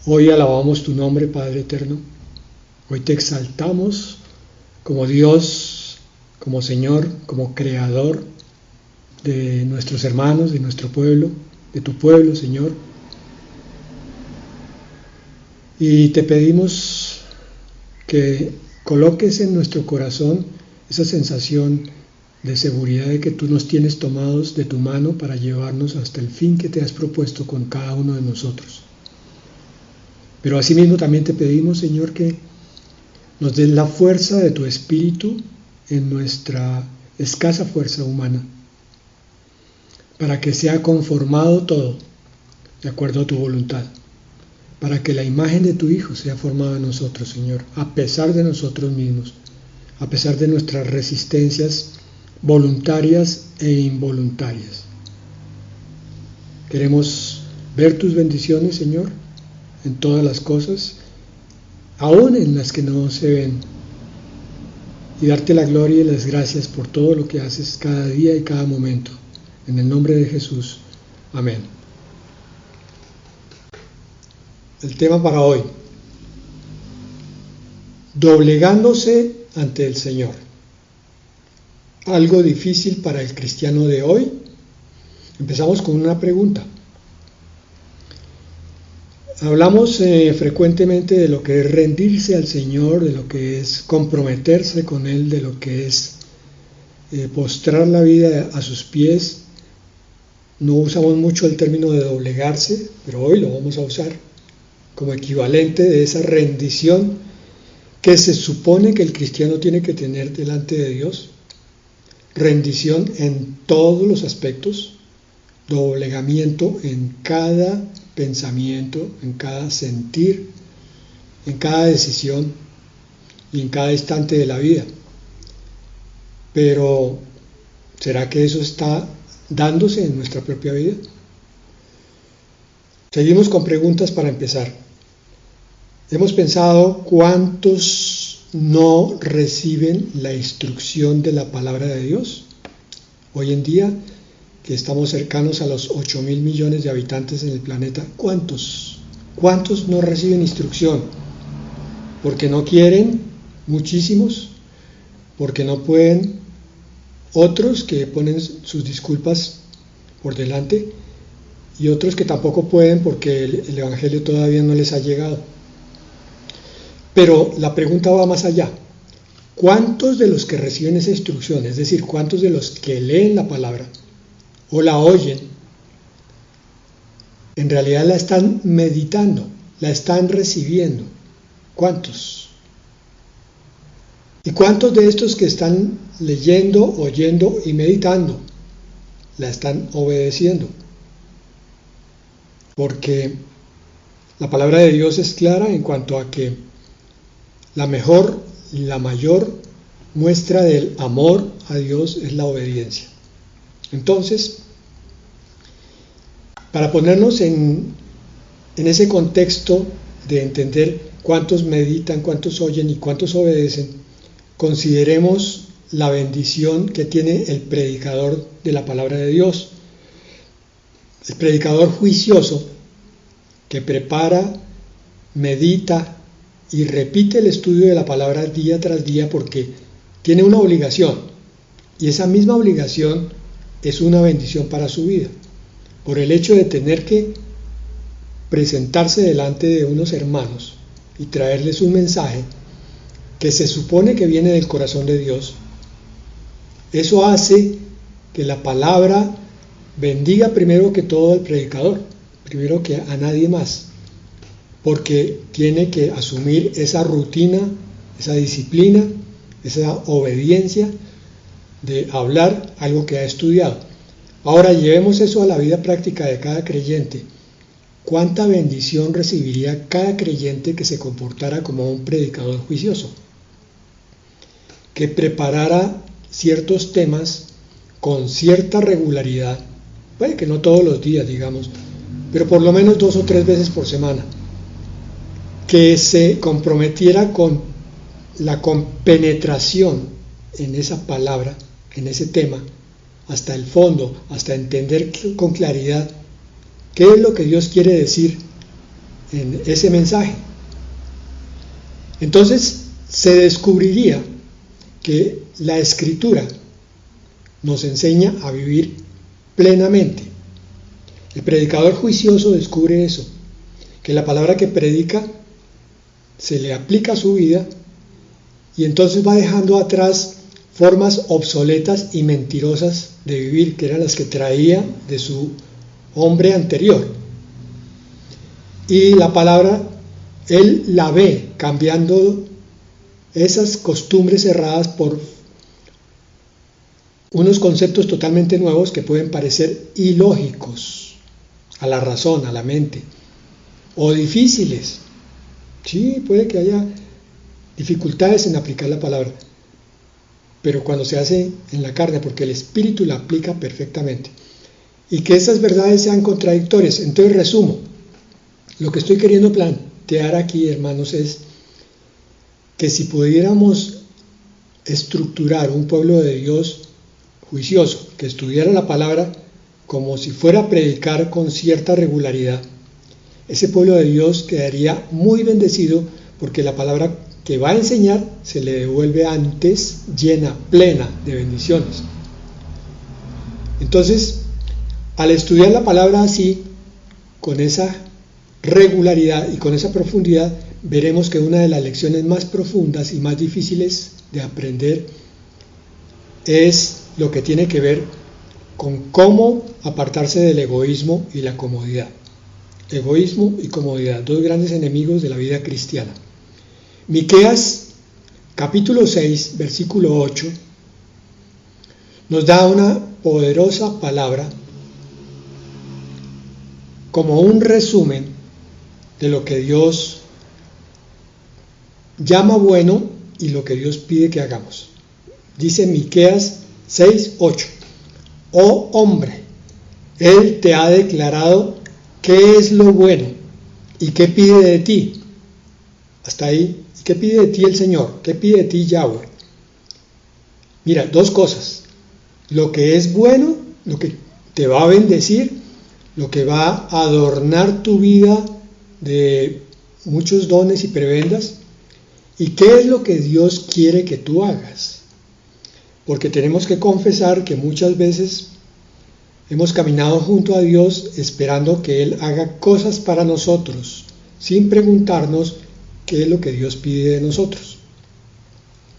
Hoy alabamos tu nombre, Padre eterno. Hoy te exaltamos como Dios, como Señor, como Creador de nuestros hermanos, de nuestro pueblo, de tu pueblo, Señor. Y te pedimos que coloques en nuestro corazón esa sensación de seguridad de que tú nos tienes tomados de tu mano para llevarnos hasta el fin que te has propuesto con cada uno de nosotros. Pero asimismo también te pedimos, Señor, que nos des la fuerza de tu Espíritu en nuestra escasa fuerza humana, para que sea conformado todo de acuerdo a tu voluntad, para que la imagen de tu Hijo sea formada en nosotros, Señor, a pesar de nosotros mismos, a pesar de nuestras resistencias voluntarias e involuntarias. Queremos ver tus bendiciones, Señor, en todas las cosas, aún en las que no se ven, y darte la gloria y las gracias por todo lo que haces cada día y cada momento. En el nombre de Jesús. Amén. El tema para hoy: doblegándose ante el Señor. Algo difícil para el cristiano de hoy. Empezamos con una pregunta. Hablamos frecuentemente de lo que es rendirse al Señor, de lo que es comprometerse con Él, de lo que es postrar la vida a sus pies. No usamos mucho el término de doblegarse, pero hoy lo vamos a usar como equivalente de esa rendición que se supone que el cristiano tiene que tener delante de Dios. Rendición en todos los aspectos, doblegamiento en cada pensamiento, en cada sentir, en cada decisión y en cada instante de la vida. Pero, ¿será que eso está dándose en nuestra propia vida? Seguimos con preguntas para empezar. Hemos pensado cuántos no reciben la instrucción de la palabra de Dios. Hoy en día, que estamos cercanos a los 8.000 millones de habitantes en el planeta, ¿cuántos no reciben instrucción? Porque no quieren, muchísimos, porque no pueden, otros que ponen sus disculpas por delante, y otros que tampoco pueden porque el Evangelio todavía no les ha llegado. Pero la pregunta va más allá. ¿Cuántos de los que reciben esa instrucción, es decir, cuántos de los que leen la palabra o la oyen, en realidad la están meditando, la están recibiendo? ¿Cuántos? ¿Y cuántos de estos que están leyendo, oyendo y meditando la están obedeciendo? Porque la palabra de Dios es clara en cuanto a que la mejor y la mayor muestra del amor a Dios es la obediencia. Entonces, para ponernos en ese contexto de entender cuántos meditan, cuántos oyen y cuántos obedecen, consideremos la bendición que tiene el predicador de la palabra de Dios. El predicador juicioso que prepara, medita y repite el estudio de la palabra día tras día porque tiene una obligación, y esa misma obligación es una bendición para su vida, por el hecho de tener que presentarse delante de unos hermanos y traerles un mensaje que se supone que viene del corazón de Dios. Eso hace que la palabra bendiga primero que todo al predicador, primero que a nadie más, porque tiene que asumir esa rutina, esa disciplina, esa obediencia de hablar algo que ha estudiado. Ahora llevemos eso a la vida práctica de cada creyente. ¿Cuánta bendición recibiría cada creyente que se comportara como un predicador juicioso? Que preparara ciertos temas con cierta regularidad, puede que no todos los días, digamos, pero por lo menos 2 o 3 veces por semana, que se comprometiera con la compenetración en esa palabra, en ese tema, hasta el fondo, hasta entender con claridad qué es lo que Dios quiere decir en ese mensaje. Entonces se descubriría que la Escritura nos enseña a vivir plenamente. El predicador juicioso descubre eso, que la palabra que predica se le aplica a su vida y entonces va dejando atrás formas obsoletas y mentirosas de vivir, que eran las que traía de su hombre anterior. Y la palabra, él la ve cambiando esas costumbres erradas por unos conceptos totalmente nuevos que pueden parecer ilógicos a la razón, a la mente, o difíciles. Sí, puede que haya dificultades en aplicar la palabra, pero cuando se hace en la carne, porque el Espíritu la aplica perfectamente. Y que esas verdades sean contradictorias. Entonces resumo, lo que estoy queriendo plantear aquí, hermanos, es que si pudiéramos estructurar un pueblo de Dios juicioso, que estudiara la palabra como si fuera a predicar con cierta regularidad, ese pueblo de Dios quedaría muy bendecido, porque la palabra que va a enseñar se le devuelve antes llena, plena de bendiciones. Entonces, al estudiar la palabra así, con esa regularidad y con esa profundidad, veremos que una de las lecciones más profundas y más difíciles de aprender es lo que tiene que ver con cómo apartarse del egoísmo y la comodidad. Egoísmo y comodidad, dos grandes enemigos de la vida cristiana. Miqueas capítulo 6, versículo 8, nos da una poderosa palabra como un resumen de lo que Dios llama bueno y lo que Dios pide que hagamos. Dice Miqueas 6, 8: Oh hombre, Él te ha declarado qué es lo bueno y qué pide de ti. Hasta ahí. ¿Qué pide de ti el Señor? ¿Qué pide de ti Yahweh? Mira, dos cosas. Lo que es bueno, lo que te va a bendecir, lo que va a adornar tu vida de muchos dones y prebendas. ¿Y qué es lo que Dios quiere que tú hagas? Porque tenemos que confesar que muchas veces hemos caminado junto a Dios esperando que Él haga cosas para nosotros, sin preguntarnos qué es lo que Dios pide de nosotros.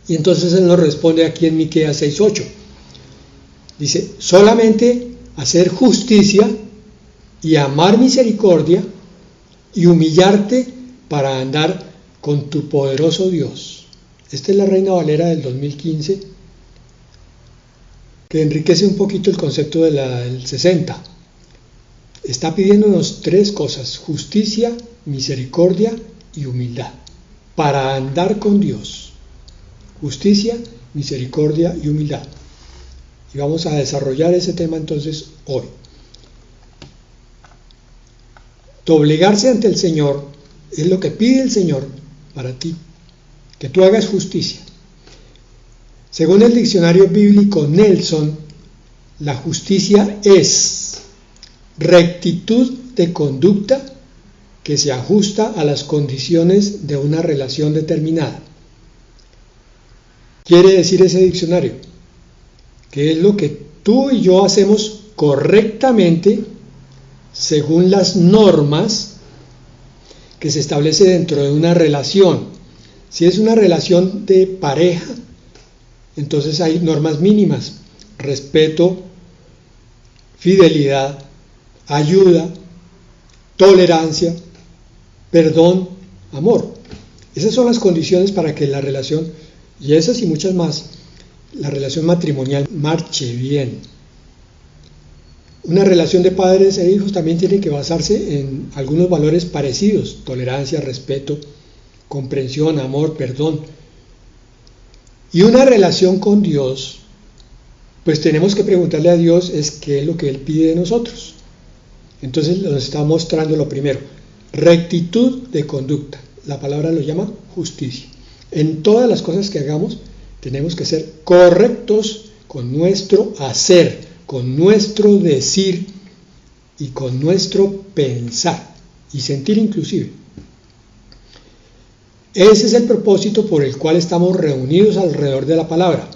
Y entonces Él nos responde aquí en Miqueas 6:8. Dice: solamente hacer justicia y amar misericordia y humillarte para andar con tu poderoso Dios. Esta es la Reina Valera del 2015, que enriquece un poquito el concepto del 60. Está pidiéndonos tres cosas: justicia, misericordia y humildad, para andar con Dios. Justicia, misericordia y humildad. Y vamos a desarrollar ese tema entonces hoy. Doblegarse ante el Señor es lo que pide el Señor para ti, que tú hagas justicia. Según el diccionario bíblico Nelson, la justicia es rectitud de conducta que se ajusta a las condiciones de una relación determinada. Quiere decir ese diccionario que es lo que tú y yo hacemos correctamente según las normas que se establece dentro de una relación. Si es una relación de pareja, entonces hay normas mínimas: respeto, fidelidad, ayuda, tolerancia, perdón, amor. Esas son las condiciones para que la relación, y esas y muchas más, la relación matrimonial marche bien. Una relación de padres e hijos también tiene que basarse en algunos valores parecidos: tolerancia, respeto, comprensión, amor, perdón. Y una relación con Dios, pues tenemos que preguntarle a Dios es qué es lo que Él pide de nosotros. Entonces nos está mostrando lo primero: rectitud de conducta. La palabra lo llama justicia. En todas las cosas que hagamos tenemos que ser correctos con nuestro hacer, con nuestro decir y con nuestro pensar y sentir inclusive. Ese es el propósito por el cual estamos reunidos alrededor de la palabra,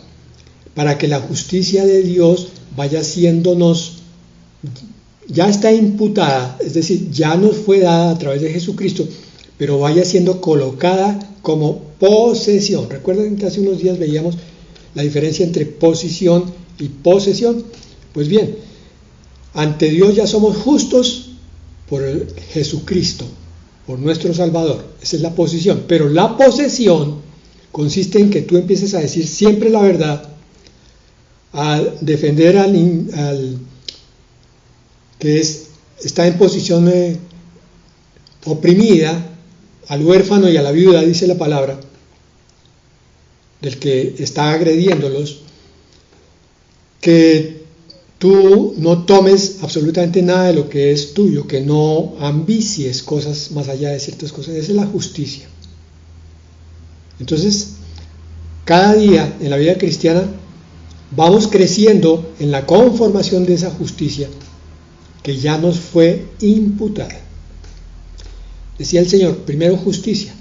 para que la justicia de Dios vaya siéndonos, ya está imputada, es decir, ya nos fue dada a través de Jesucristo, pero vaya siendo colocada como posesión. Recuerden que hace unos días veíamos la diferencia entre posición y posesión. Pues bien, ante Dios ya somos justos por Jesucristo, por nuestro Salvador. Esa es la posición. Pero la posesión consiste en que tú empieces a decir siempre la verdad, a defender al que está en posición oprimida, al huérfano y a la viuda, dice la palabra, del que está agrediéndolos, que tú no tomes absolutamente nada de lo que es tuyo, que no ambicies cosas más allá de ciertas cosas. Esa es la justicia. Entonces, cada día en la vida cristiana vamos creciendo en la conformación de esa justicia que ya nos fue imputada. Decía el Señor, primero justicia,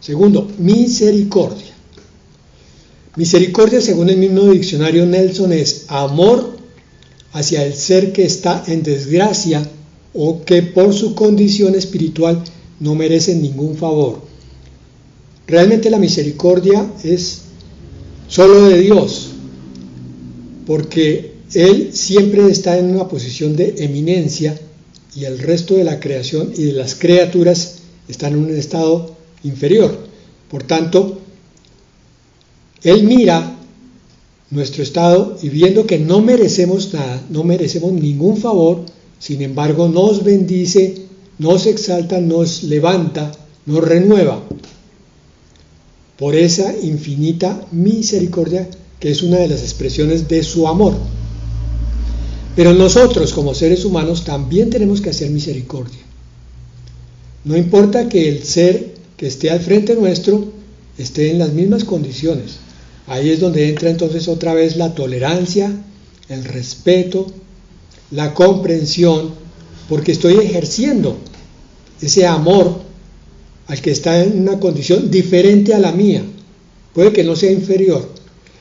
segundo misericordia. Misericordia, según el mismo diccionario Nelson, es amor hacia el ser que está en desgracia o que por su condición espiritual no merece ningún favor. Realmente la misericordia es solo de Dios, porque Él siempre está en una posición de eminencia y el resto de la creación y de las criaturas están en un estado inferior. Por tanto, Él mira nuestro estado y viendo que no merecemos nada, no merecemos ningún favor, sin embargo nos bendice, nos exalta, nos levanta, nos renueva por esa infinita misericordia que es una de las expresiones de su amor. Pero nosotros como seres humanos también tenemos que hacer misericordia. No importa que el ser que esté al frente nuestro esté en las mismas condiciones. Ahí es donde entra entonces otra vez la tolerancia, el respeto, la comprensión, porque estoy ejerciendo ese amor al que está en una condición diferente a la mía. Puede que no sea inferior,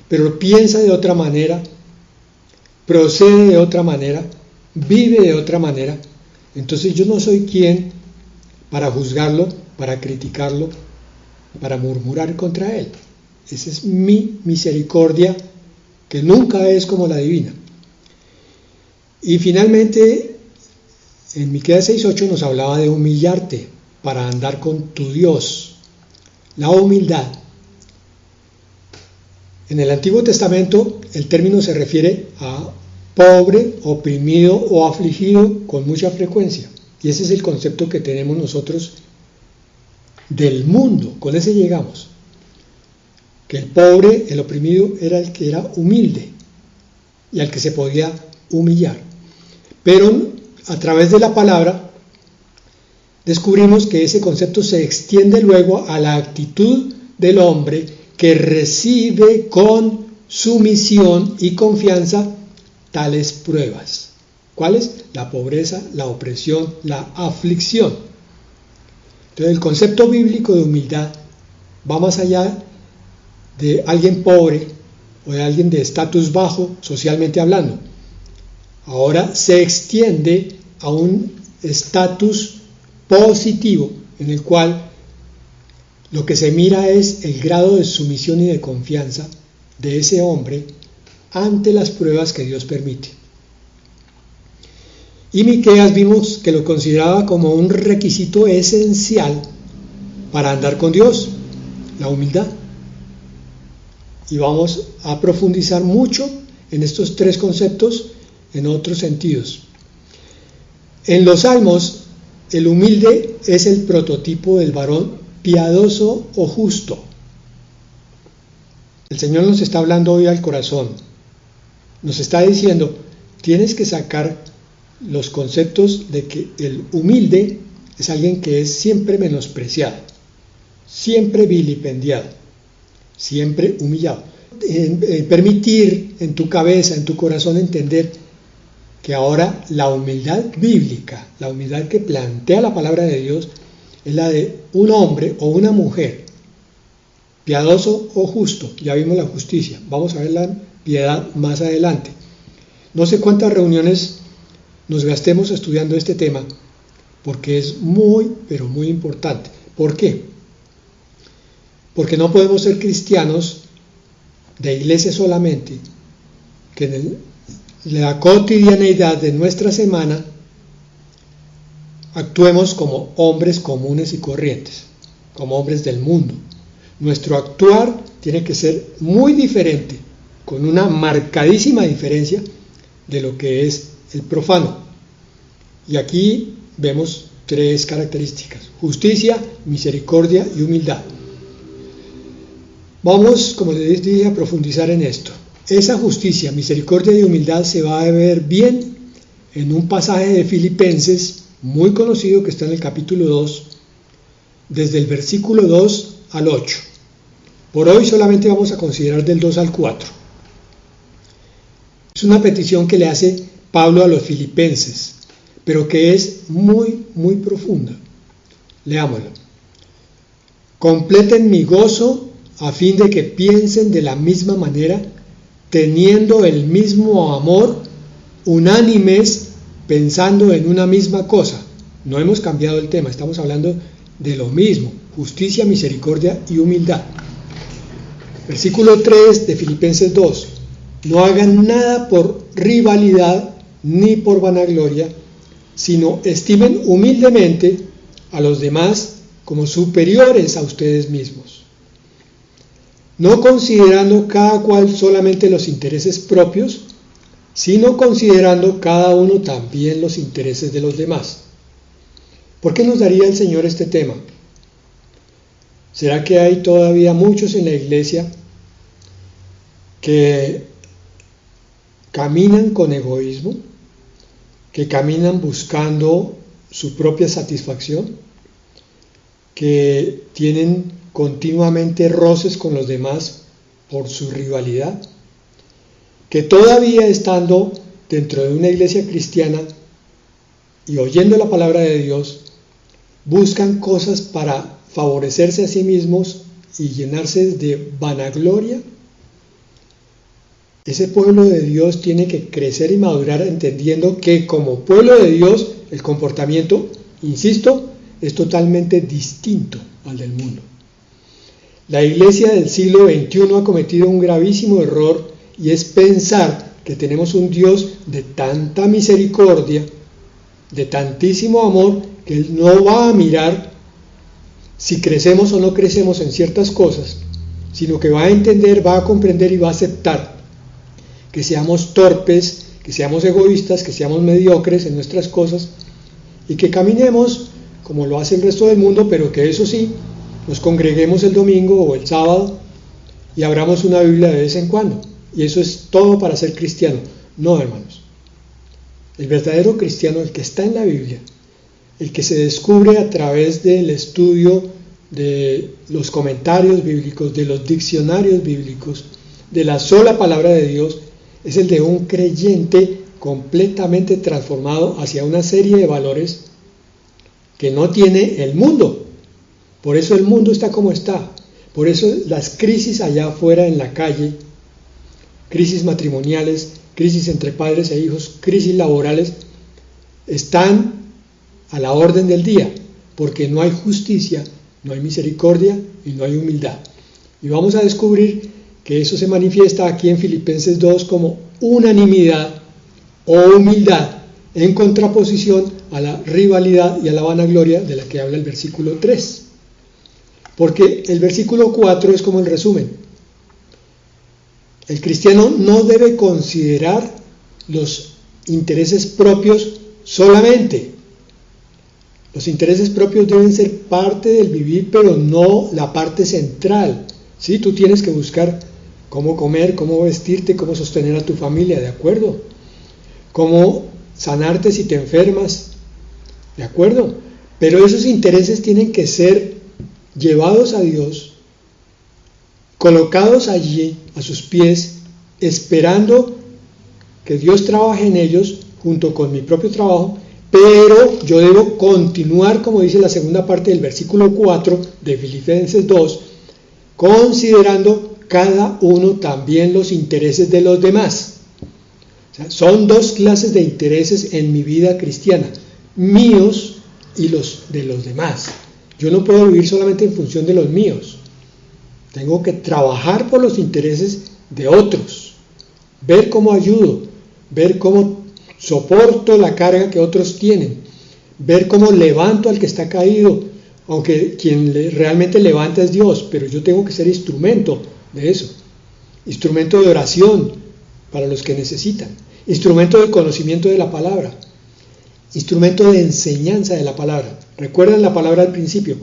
pero piensa de otra manera, procede de otra manera, vive de otra manera. Entonces yo no soy quien para juzgarlo, para criticarlo, para murmurar contra él. Esa es mi misericordia, que nunca es como la divina. Y finalmente, en Miqueas 6:8 nos hablaba de humillarte para andar con tu Dios. La humildad. En el Antiguo Testamento el término se refiere a pobre, oprimido o afligido con mucha frecuencia. Y ese es el concepto que tenemos nosotros del mundo. Con ese llegamos. Que el pobre, el oprimido, era el que era humilde y al que se podía humillar. Pero a través de la palabra descubrimos que ese concepto se extiende luego a la actitud del hombre que recibe con sumisión y confianza tales pruebas. ¿Cuáles? La pobreza, la opresión, la aflicción. Entonces el concepto bíblico de humildad va más allá de alguien pobre o de alguien de estatus bajo, socialmente hablando. Ahora se extiende a un estatus positivo en el cual lo que se mira es el grado de sumisión y de confianza de ese hombre ante las pruebas que Dios permite. Y Miqueas vimos que lo consideraba como un requisito esencial para andar con Dios, la humildad. Y vamos a profundizar mucho en estos tres conceptos en otros sentidos. En los Salmos, el humilde es el prototipo del varón piadoso o justo. El Señor nos está hablando hoy al corazón. Nos está diciendo, tienes que sacar los conceptos de que el humilde es alguien que es siempre menospreciado, siempre vilipendiado, siempre humillado. Permitir en tu cabeza, en tu corazón entender que ahora la humildad bíblica, la humildad que plantea la palabra de Dios, es la de un hombre o una mujer piadoso o justo. Ya vimos la justicia, vamos a ver la piedad más adelante. No sé cuántas reuniones nos gastemos estudiando este tema, porque es muy, pero muy importante. ¿Por qué? Porque no podemos ser cristianos de iglesia solamente, que en la cotidianeidad de nuestra semana actuemos como hombres comunes y corrientes, como hombres del mundo. Nuestro actuar tiene que ser muy diferente, con una marcadísima diferencia de lo que es el profano. Y aquí vemos 3 características: justicia, misericordia y humildad. Vamos, como les dije, a profundizar en esto. Esa justicia, misericordia y humildad se va a ver bien en un pasaje de Filipenses muy conocido que está en el capítulo 2, desde el versículo 2 al 8. Por hoy solamente vamos a considerar del 2 al 4. Es una petición que le hace Pablo a los filipenses, pero que es muy, muy profunda. Leámoslo. Completen mi gozo a fin de que piensen de la misma manera, teniendo el mismo amor, unánimes, pensando en una misma cosa. No hemos cambiado el tema, estamos hablando de lo mismo: justicia, misericordia y humildad. Versículo 3 de Filipenses 2. No hagan nada por rivalidad ni por vanagloria, sino estimen humildemente a los demás como superiores a ustedes mismos, no considerando cada cual solamente los intereses propios, sino considerando cada uno también los intereses de los demás. ¿Por qué nos daría el Señor este tema? ¿Será que hay todavía muchos en la iglesia que caminan con egoísmo, que caminan buscando su propia satisfacción, que tienen continuamente roces con los demás por su rivalidad, que todavía estando dentro de una iglesia cristiana y oyendo la palabra de Dios, buscan cosas para favorecerse a sí mismos y llenarse de vanagloria? Ese pueblo de Dios tiene que crecer y madurar entendiendo que como pueblo de Dios el comportamiento, insisto, es totalmente distinto al del mundo. La iglesia del siglo XXI ha cometido un gravísimo error, y es pensar que tenemos un Dios de tanta misericordia, de tantísimo amor, que Él no va a mirar si crecemos o no crecemos en ciertas cosas, sino que va a entender, va a comprender y va a aceptar que seamos torpes, que seamos egoístas, que seamos mediocres en nuestras cosas, y que caminemos como lo hace el resto del mundo, pero que eso sí, nos congreguemos el domingo o el sábado y abramos una Biblia de vez en cuando. Y eso es todo para ser cristiano. No, hermanos. El verdadero cristiano, el que está en la Biblia, el que se descubre a través del estudio de los comentarios bíblicos, de los diccionarios bíblicos, de la sola palabra de Dios, es el de un creyente completamente transformado hacia una serie de valores que no tiene el mundo. Por eso el mundo está como está. Por eso las crisis allá afuera en la calle, crisis matrimoniales, crisis entre padres e hijos, crisis laborales, están a la orden del día, porque no hay justicia, no hay misericordia y no hay humildad. Y vamos a descubrir que eso se manifiesta aquí en Filipenses 2 como unanimidad o humildad, en contraposición a la rivalidad y a la vanagloria de la que habla el versículo 3. Porque el versículo 4 es como el resumen. El cristiano no debe considerar los intereses propios solamente. Los intereses propios deben ser parte del vivir, pero no la parte central. ¿Sí? Tú tienes que buscar cómo comer, cómo vestirte, cómo sostener a tu familia, ¿de acuerdo? Cómo sanarte si te enfermas, ¿de acuerdo? Pero esos intereses tienen que ser llevados a Dios, colocados allí a sus pies, esperando que Dios trabaje en ellos junto con mi propio trabajo, pero yo debo continuar, como dice la segunda parte del versículo 4 de Filipenses 2, considerando cada uno también los intereses de los demás. O sea, son dos clases de intereses en mi vida cristiana, míos y los de los demás. Yo no puedo vivir solamente en función de los míos. Tengo que trabajar por los intereses de otros, ver cómo ayudo, ver cómo soporto la carga que otros tienen, ver cómo levanto al que está caído, aunque quien realmente levanta es Dios, pero yo tengo que ser instrumento de eso, instrumento de oración para los que necesitan, instrumento de conocimiento de la palabra, instrumento de enseñanza de la palabra. ¿Recuerdan la palabra al principio?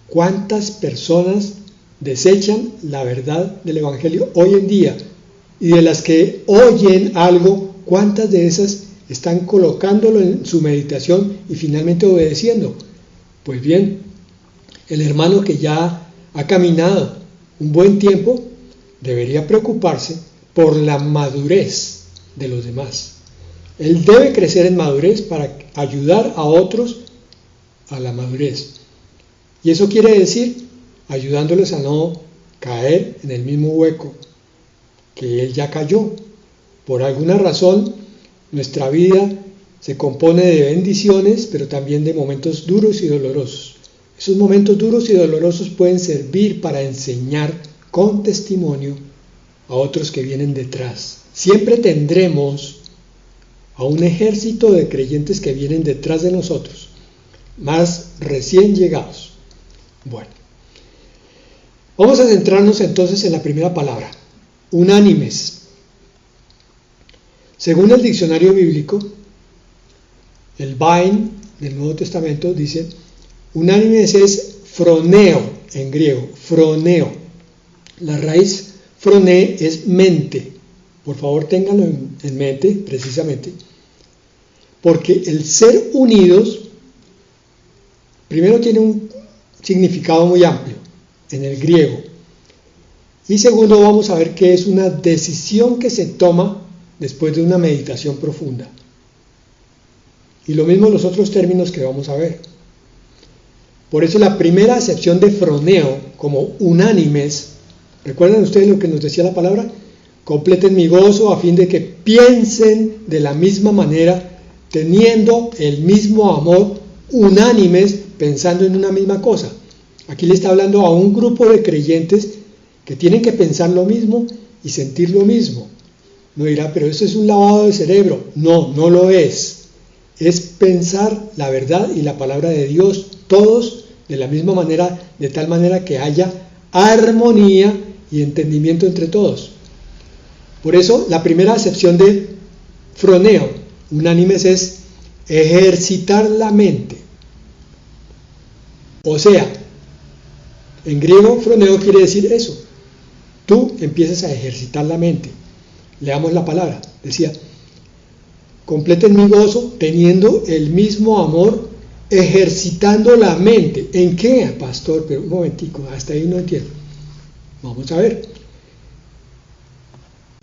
¿Cuántas personas desechan la verdad del Evangelio hoy en día? Y de las que oyen algo, ¿cuántas de esas están colocándolo en su meditación y finalmente obedeciendo? Pues bien, el hermano que ya ha caminado un buen tiempo debería preocuparse por la madurez de los demás. Él debe crecer en madurez para ayudar a otros a la madurez. Y eso quiere decir ayudándoles a no caer en el mismo hueco que él ya cayó. Por alguna razón, nuestra vida se compone de bendiciones, pero también de momentos duros y dolorosos. Esos momentos duros y dolorosos pueden servir para enseñar con testimonio a otros que vienen detrás. Siempre tendremos a un ejército de creyentes que vienen detrás de nosotros, más recién llegados. Bueno, vamos a centrarnos entonces en la primera palabra, unánimes. Según el diccionario bíblico, el Bain del Nuevo Testamento dice, unánimes es froneo en griego, froneo. La raíz froné es mente. Por favor, ténganlo en mente, precisamente. Porque el ser unidos, primero tiene un significado muy amplio en el griego. Y segundo, vamos a ver que es una decisión que se toma después de una meditación profunda. Y lo mismo los otros términos que vamos a ver. Por eso la primera acepción de froneo como unánimes, ¿recuerdan ustedes lo que nos decía la palabra? Completen mi gozo a fin de que piensen de la misma manera, teniendo el mismo amor, unánimes, pensando en una misma cosa. Aquí le está hablando a un grupo de creyentes que tienen que pensar lo mismo y sentir lo mismo. No dirá, pero eso es un lavado de cerebro. No, no lo es. Es pensar la verdad y la palabra de Dios, todos de la misma manera, de tal manera que haya armonía y entendimiento entre todos. Por eso, la primera acepción de froneo, unánimes, es ejercitar la mente. O sea, en griego, froneo quiere decir eso. Tú empiezas a ejercitar la mente. Leamos la palabra. Decía, completen mi gozo teniendo el mismo amor, ejercitando la mente. ¿En qué, pastor? Pero un momentico, hasta ahí no entiendo. Vamos a ver.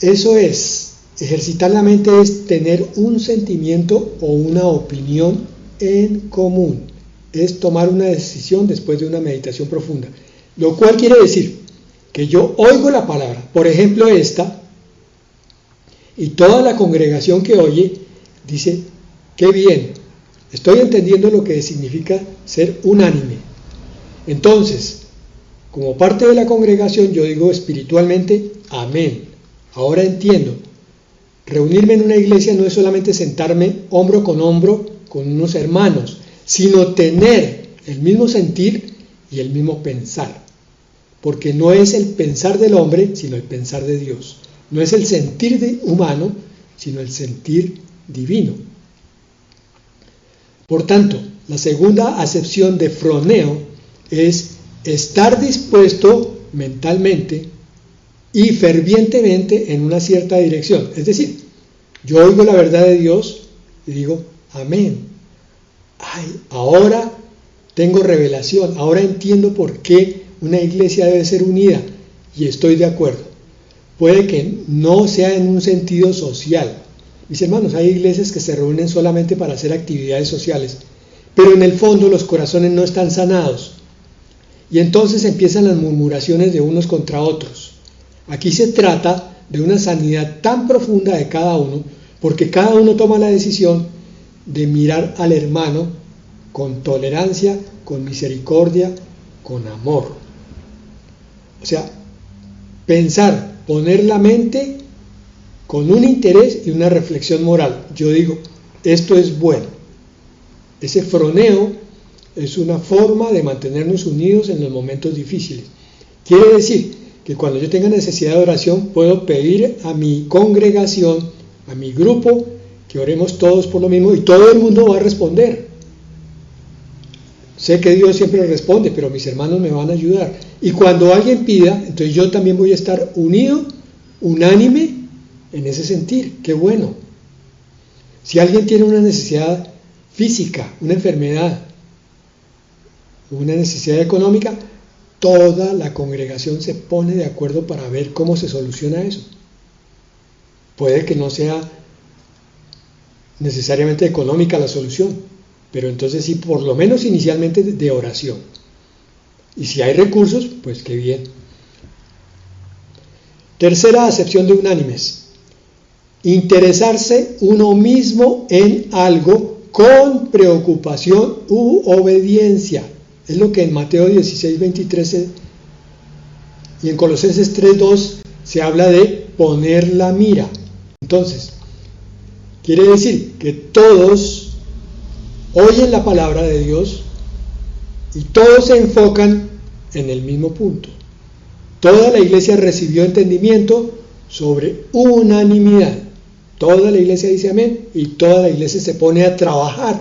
Eso es, ejercitar la mente es tener un sentimiento o una opinión en común. Es tomar una decisión después de una meditación profunda. Lo cual quiere decir que yo oigo la palabra, por ejemplo esta, y toda la congregación que oye dice, qué bien, estoy entendiendo lo que significa ser unánime. Entonces, como parte de la congregación, yo digo espiritualmente, amén. Ahora entiendo, reunirme en una iglesia no es solamente sentarme hombro con unos hermanos, sino tener el mismo sentir y el mismo pensar. Porque no es el pensar del hombre, sino el pensar de Dios. No es el sentir humano, sino el sentir divino. Por tanto, la segunda acepción de froneo es estar dispuesto mentalmente y fervientemente en una cierta dirección. Es decir, yo oigo la verdad de Dios y digo, amén. Ay, ahora tengo revelación, ahora entiendo por qué una iglesia debe ser unida y estoy de acuerdo. Puede que no sea en un sentido social. Mis hermanos, hay iglesias que se reúnen solamente para hacer actividades sociales, pero en el fondo los corazones no están sanados. y entonces empiezan las murmuraciones de unos contra otros. Aquí se trata de una sanidad tan profunda de cada uno, porque cada uno toma la decisión de mirar al hermano con tolerancia, con misericordia, con amor. O sea, pensar, poner la mente con un interés y una reflexión moral. Yo digo, esto es bueno. Ese froneo es una forma de mantenernos unidos en los momentos difíciles. Quiere decir que cuando yo tenga necesidad de oración, puedo pedir a mi congregación, a mi grupo, que oremos todos por lo mismo y todo el mundo va a responder. Sé que Dios siempre responde, pero mis hermanos me van a ayudar. Y cuando alguien pida, entonces yo también voy a estar unido, unánime en ese sentir. ¡Qué bueno! Si alguien tiene una necesidad física, una enfermedad, una necesidad económica, toda la congregación se pone de acuerdo para ver cómo se soluciona eso. Puede que no sea necesariamente económica la solución, pero entonces sí, por lo menos inicialmente de oración. Y si hay recursos, pues qué bien. Tercera acepción de unánimes: interesarse uno mismo en algo con preocupación u obediencia. Es lo que en Mateo 16:23 y en Colosenses 3:2 se habla de poner la mira. Entonces, quiere decir que todos oyen la palabra de Dios y todos se enfocan en el mismo punto. Toda la iglesia recibió entendimiento sobre unanimidad. Toda la iglesia dice amén y toda la iglesia se pone a trabajar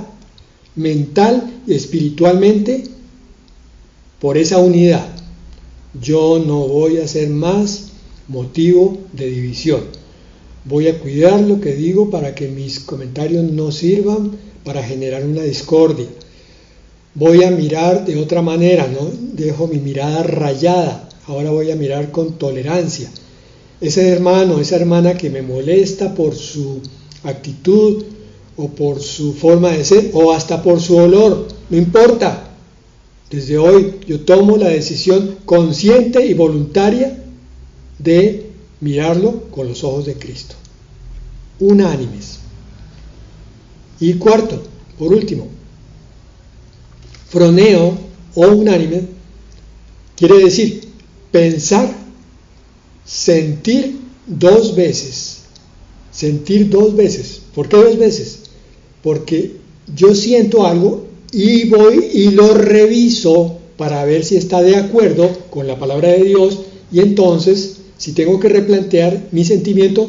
mental y espiritualmente por esa unidad. Yo no voy a ser más motivo de división. Voy a cuidar lo que digo para que mis comentarios no sirvan para generar una discordia. Voy a mirar de otra manera, no dejo mi mirada rayada. Ahora voy a mirar con tolerancia. Ese hermano, esa hermana que me molesta por su actitud o por su forma de ser o hasta por su olor, no importa. Desde hoy yo tomo la decisión consciente y voluntaria de mirarlo con los ojos de Cristo. Unánimes. Y cuarto, por último, froneo o unánime quiere decir pensar, sentir dos veces. Sentir dos veces. ¿Por qué dos veces? Porque yo siento algo y voy y lo reviso para ver si está de acuerdo con la palabra de Dios, y entonces, si tengo que replantear mi sentimiento,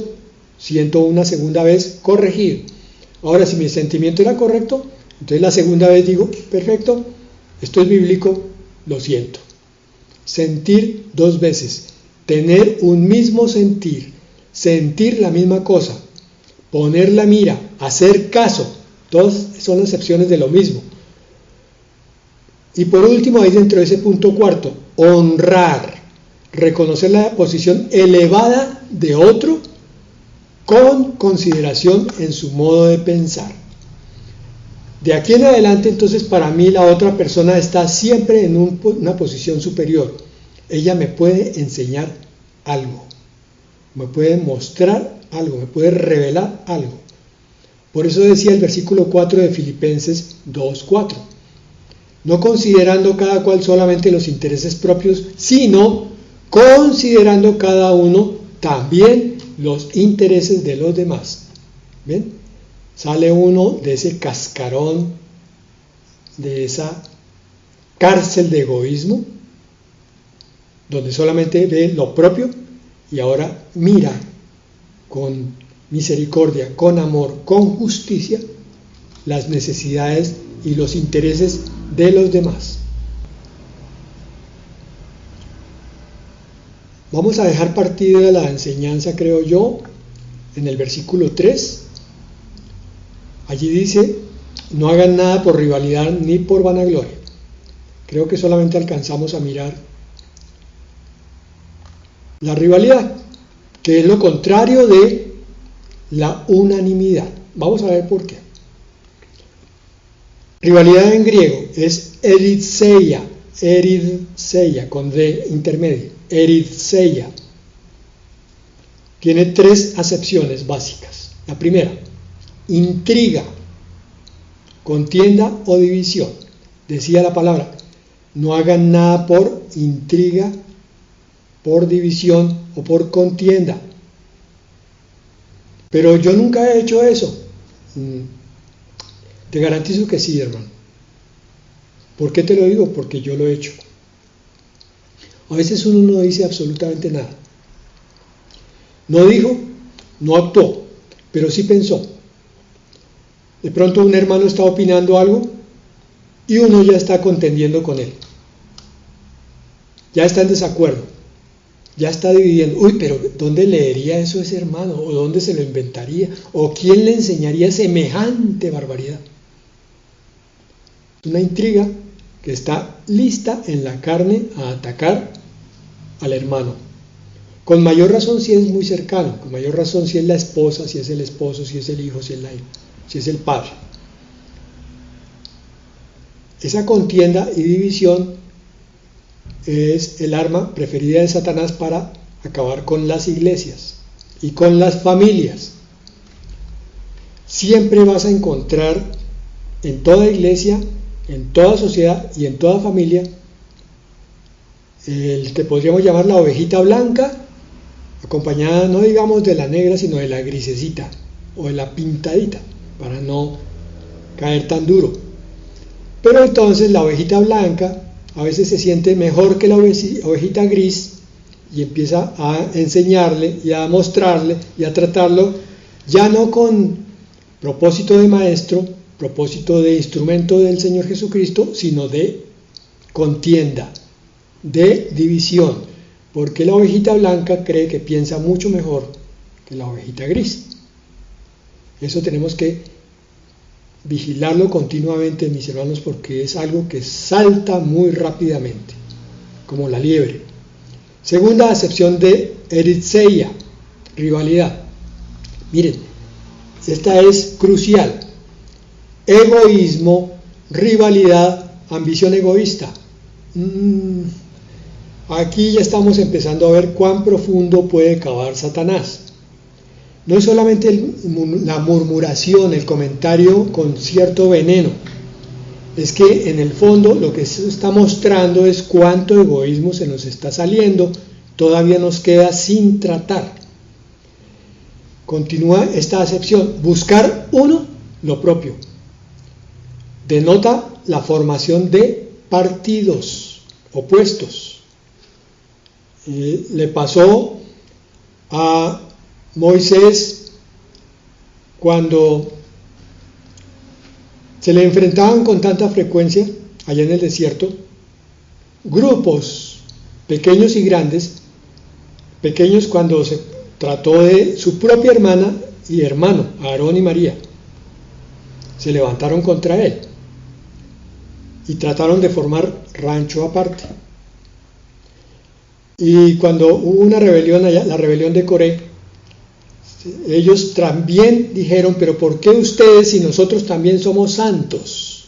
siento una segunda vez corregido. Ahora, si mi sentimiento era correcto, entonces la segunda vez digo, perfecto, esto es bíblico, lo siento. Sentir dos veces, tener un mismo sentir, sentir la misma cosa, poner la mira, hacer caso, todas son excepciones de lo mismo. Y por último, ahí dentro de ese punto cuarto, honrar, reconocer la posición elevada de otro con consideración en su modo de pensar. De aquí en adelante, entonces, para mí la otra persona está siempre en una posición superior. Ella me puede enseñar algo, me puede mostrar algo, me puede revelar algo. Por eso decía el versículo 4 de Filipenses 2:4. No considerando cada cual solamente los intereses propios, sino considerando cada uno también los intereses de los demás. ¿Ven? Sale uno de ese cascarón, de esa cárcel de egoísmo, donde solamente ve lo propio, y ahora mira con misericordia, con amor, con justicia, las necesidades y los intereses de los demás. Vamos a dejar partida la enseñanza, creo yo, en el versículo 3. Allí dice, no hagan nada por rivalidad ni por vanagloria. Creo que solamente alcanzamos a mirar la rivalidad, que es lo contrario de la unanimidad. Vamos a ver por qué. Rivalidad en griego es eriseia, eritheia, con D intermedia, eritheia. Tiene 3 acepciones básicas. La primera, intriga, contienda o división. Decía la palabra, no hagan nada por intriga, por división o por contienda. Pero yo nunca he hecho eso. Te garantizo que sí, hermano. ¿Por qué te lo digo? Porque yo lo he hecho. A veces uno no dice absolutamente nada. No dijo, no actuó, pero sí pensó. De pronto un hermano está opinando algo y uno ya está contendiendo con él. Ya está en desacuerdo. Ya está dividiendo. Uy, pero ¿dónde leería eso ese hermano? ¿O dónde se lo inventaría? ¿O quién le enseñaría semejante barbaridad? Una intriga que está lista en la carne a atacar al hermano. Con mayor razón si es muy cercano, con mayor razón si es la esposa, si es el esposo, si es el hijo, si es la hija, si es el padre. Esa contienda y división es el arma preferida de Satanás para acabar con las iglesias y con las familias. Siempre vas a encontrar en toda iglesia, en toda sociedad y en toda familia el que podríamos llamar la ovejita blanca, acompañada no digamos de la negra, sino de la grisecita o de la pintadita, para no caer tan duro. Pero entonces la ovejita blanca a veces se siente mejor que la ovejita gris y empieza a enseñarle y a mostrarle y a tratarlo ya no con propósito de maestro, propósito de instrumento del Señor Jesucristo, sino de contienda, de división, porque la ovejita blanca cree que piensa mucho mejor que la ovejita gris. Eso tenemos que vigilarlo continuamente, mis hermanos, porque es algo que salta muy rápidamente, como la liebre. Segunda acepción de eritheia, rivalidad. Miren, esta es crucial. Egoísmo, rivalidad, ambición egoísta. Aquí ya estamos empezando a ver cuán profundo puede cavar Satanás. No es solamente la murmuración, el comentario con cierto veneno. Es que en el fondo lo que se está mostrando es cuánto egoísmo se nos está saliendo, todavía nos queda sin tratar. Continúa esta acepción, buscar uno lo propio. Denota la formación de partidos opuestos. Le pasó a Moisés cuando se le enfrentaban con tanta frecuencia allá en el desierto grupos pequeños y grandes, pequeños cuando se trató de su propia hermana y hermano, Aarón y María, se levantaron contra él y trataron de formar rancho aparte. Y cuando hubo una rebelión allá, la rebelión de Coré, ellos también dijeron, pero ¿por qué ustedes si nosotros también somos santos?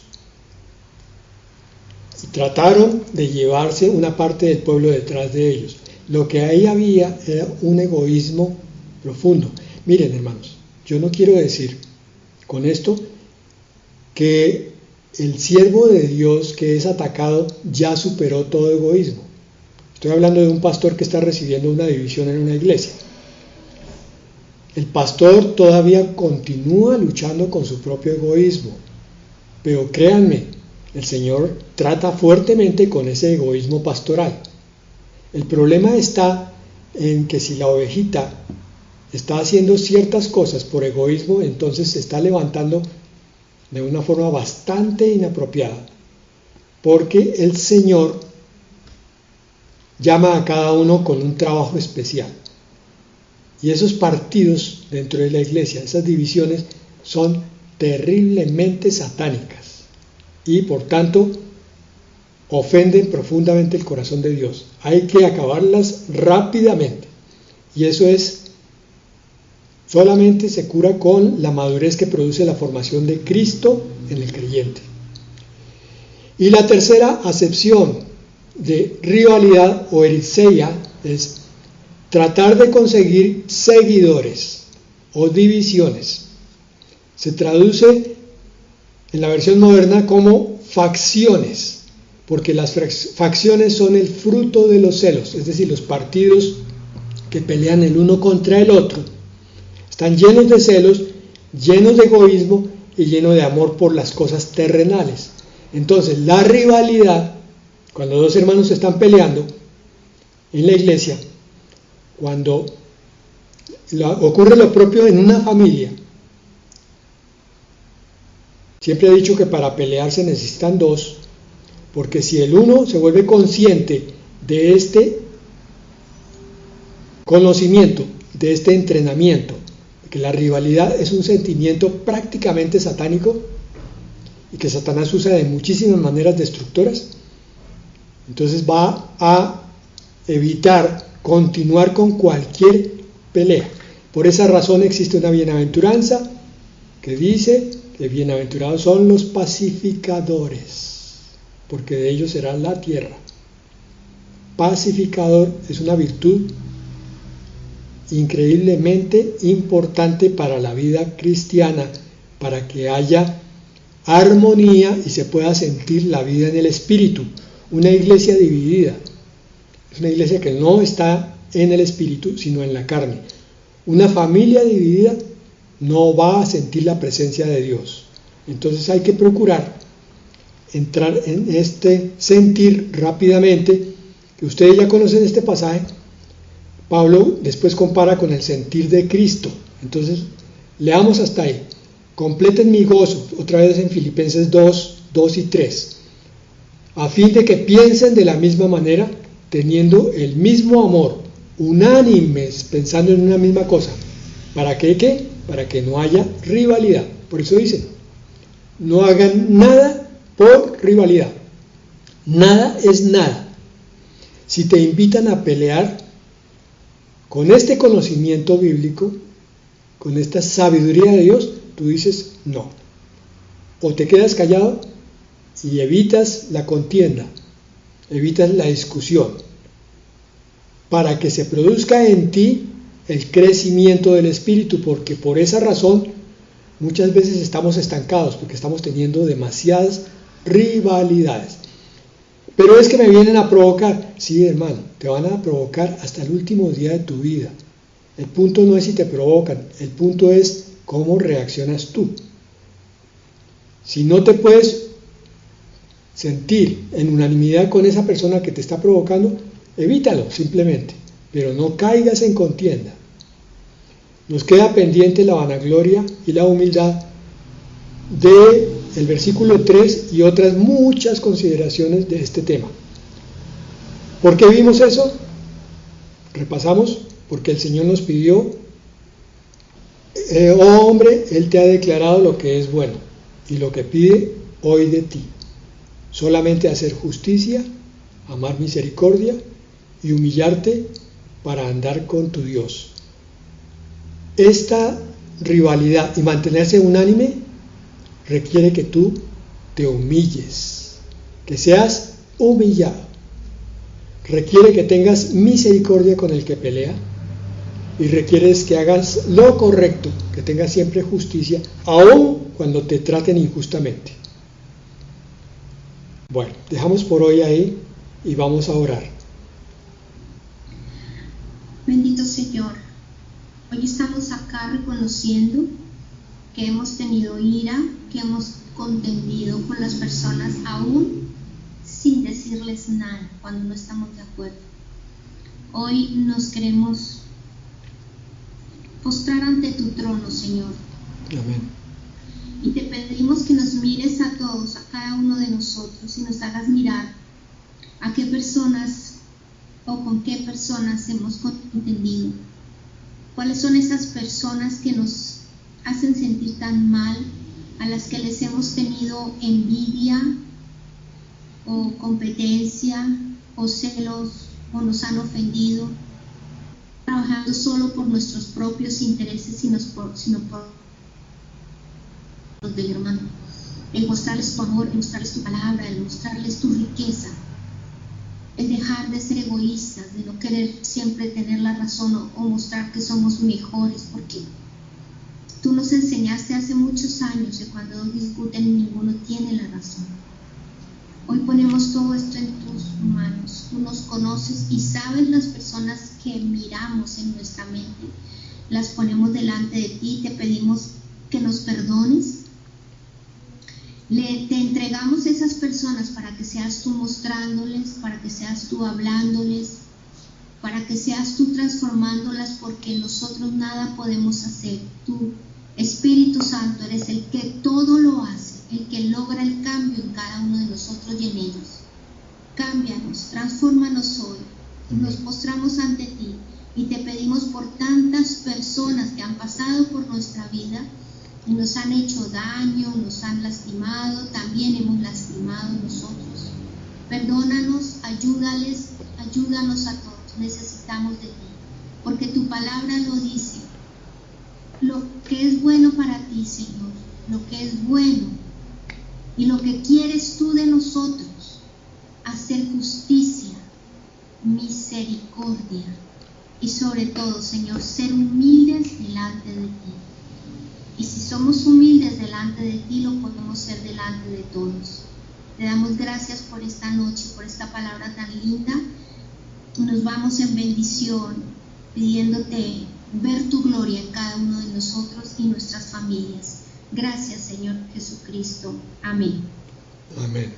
Y trataron de llevarse una parte del pueblo detrás de ellos. Lo que ahí había era un egoísmo profundo. Miren, hermanos, yo no quiero decir con esto que el siervo de Dios que es atacado ya superó todo egoísmo. Estoy hablando de un pastor que está recibiendo una división en una iglesia. El pastor todavía continúa luchando con su propio egoísmo, pero créanme, el Señor trata fuertemente con ese egoísmo pastoral. El problema está en que si la ovejita está haciendo ciertas cosas por egoísmo, entonces se está levantando de una forma bastante inapropiada, porque el Señor llama a cada uno con un trabajo especial. Y esos partidos dentro de la iglesia, esas divisiones, son terriblemente satánicas y por tanto ofenden profundamente el corazón de Dios. Hay que acabarlas rápidamente y eso solamente se cura con la madurez que produce la formación de Cristo en el creyente. Y la tercera acepción de rivalidad o eriseia es tratar de conseguir seguidores o divisiones. Se traduce en la versión moderna como facciones, porque las facciones son el fruto de los celos, es decir, los partidos que pelean el uno contra el otro. Están llenos de celos, llenos de egoísmo y llenos de amor por las cosas terrenales. Entonces, la rivalidad, cuando dos hermanos están peleando en la iglesia, cuando ocurre lo propio en una familia, siempre he dicho que para pelear se necesitan dos, porque si el uno se vuelve consciente de este conocimiento, de este entrenamiento, que la rivalidad es un sentimiento prácticamente satánico y que Satanás usa de muchísimas maneras destructoras, entonces va a evitar continuar con cualquier pelea. Por esa razón existe una bienaventuranza que dice que bienaventurados son los pacificadores, porque de ellos será la tierra. Pacificador es una virtud increíblemente importante para la vida cristiana, para que haya armonía y se pueda sentir la vida en el espíritu. Una iglesia dividida es una iglesia que no está en el espíritu, sino en la carne. Una familia dividida no va a sentir la presencia de Dios. Entonces hay que procurar entrar en este sentir rápidamente, que ustedes ya conocen este pasaje. Pablo después compara con el sentir de Cristo. Entonces, leamos hasta ahí. Completen mi gozo, otra vez en Filipenses 2, 2 y 3. A fin de que piensen de la misma manera, teniendo el mismo amor, unánimes, pensando en una misma cosa. ¿Para qué? ¿Qué? Para que no haya rivalidad. Por eso dice, no hagan nada por rivalidad. Nada es nada. Si te invitan a pelear, con este conocimiento bíblico, con esta sabiduría de Dios, tú dices no. O te quedas callado y evitas la contienda, evitas la discusión, para que se produzca en ti el crecimiento del espíritu, porque por esa razón muchas veces estamos estancados, porque estamos teniendo demasiadas rivalidades. Pero es que me vienen a provocar. Sí, hermano, te van a provocar hasta el último día de tu vida. El punto no es si te provocan, el punto es cómo reaccionas tú. Si no te puedes sentir en unanimidad con esa persona que te está provocando, evítalo simplemente, pero no caigas en contienda. Nos queda pendiente la vanagloria y la humildad del versículo 3 y otras muchas consideraciones de este tema. ¿Por qué vimos eso? Repasamos, porque el Señor nos pidió, oh hombre, Él te ha declarado lo que es bueno y lo que pide hoy de ti, solamente hacer justicia, amar misericordia y humillarte para andar con tu Dios. Esta rivalidad y mantenerse unánime requiere que tú te humilles, que seas humillado. Requiere que tengas misericordia con el que pelea y requieres que hagas lo correcto, que tengas siempre justicia, aun cuando te traten injustamente. Bueno, dejamos por hoy ahí y vamos a orar. Bendito Señor, hoy estamos acá reconociendo que hemos tenido ira, que hemos contendido con las personas aún sin decirles nada cuando no estamos de acuerdo. Hoy nos queremos postrar ante tu trono, Señor. Amén. Y te pedimos que nos mires a todos, a cada uno de nosotros, y nos hagas mirar a qué personas o con qué personas hemos contendido. ¿Cuáles son esas personas que nos hacen sentir tan mal, a las que les hemos tenido envidia o competencia o celos o nos han ofendido, trabajando solo por nuestros propios intereses, sino por los del hermano? En mostrarles tu amor, en mostrarles tu palabra, en mostrarles tu riqueza. dejar de ser egoístas, de no querer siempre tener la razón o mostrar que somos mejores, porque tú nos enseñaste hace muchos años que cuando dos discuten ninguno tiene la razón. Hoy ponemos todo esto en tus manos. Tú nos conoces y sabes las personas que miramos en nuestra mente. Las ponemos delante de ti, te pedimos que nos perdones. Te entregamos esas personas para que seas tú mostrándoles, para que seas tú hablándoles, para que seas tú transformándolas, porque nosotros nada podemos hacer. Tú, Espíritu Santo, eres el que todo lo hace, el que logra el cambio en cada uno de nosotros y en ellos. Cámbianos, transfórmanos hoy. Nos postramos ante ti y te pedimos por tantas personas que han pasado por nuestra vida y nos han hecho daño, nos han lastimado, también hemos lastimado nosotros. Perdónanos, ayúdanos a todos, necesitamos de ti, porque tu palabra lo dice. Lo que es bueno para ti, Señor, lo que es bueno y lo que quieres tú de nosotros, hacer justicia, misericordia y sobre todo, Señor, ser humildes delante de ti. Y si somos humildes delante de ti, lo podemos ser delante de todos. Te damos gracias por esta noche, por esta palabra tan linda. Nos vamos en bendición, pidiéndote ver tu gloria en cada uno de nosotros y nuestras familias. Gracias, Señor Jesucristo. Amén. Amén.